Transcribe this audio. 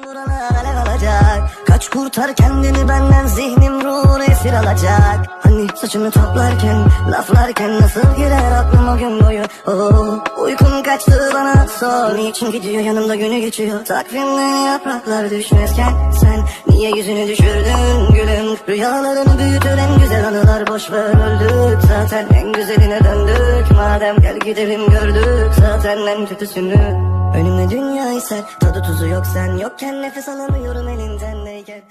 Burana alev alacak. Kaç kurtar kendini benden, zihnim ruhunu esir alacak. Hani saçını toplarken, laflarken nasıl girer aklıma gün boyu. Uykum kaçtı bana sor. Niçin gidiyor yanımda günü geçiyor. Takvimden yapraklar düşmezken sen niye yüzünü düşürdün gülüm. Rüyalarını büyütür en güzel anılar, boş ver öldük. Zaten en güzeline döndük. Madem gel gidelim gördük zaten en kötüsünü. Önümde dünya ise tadı tuzu yok, sen yokken nefes alamıyorum elinden değken.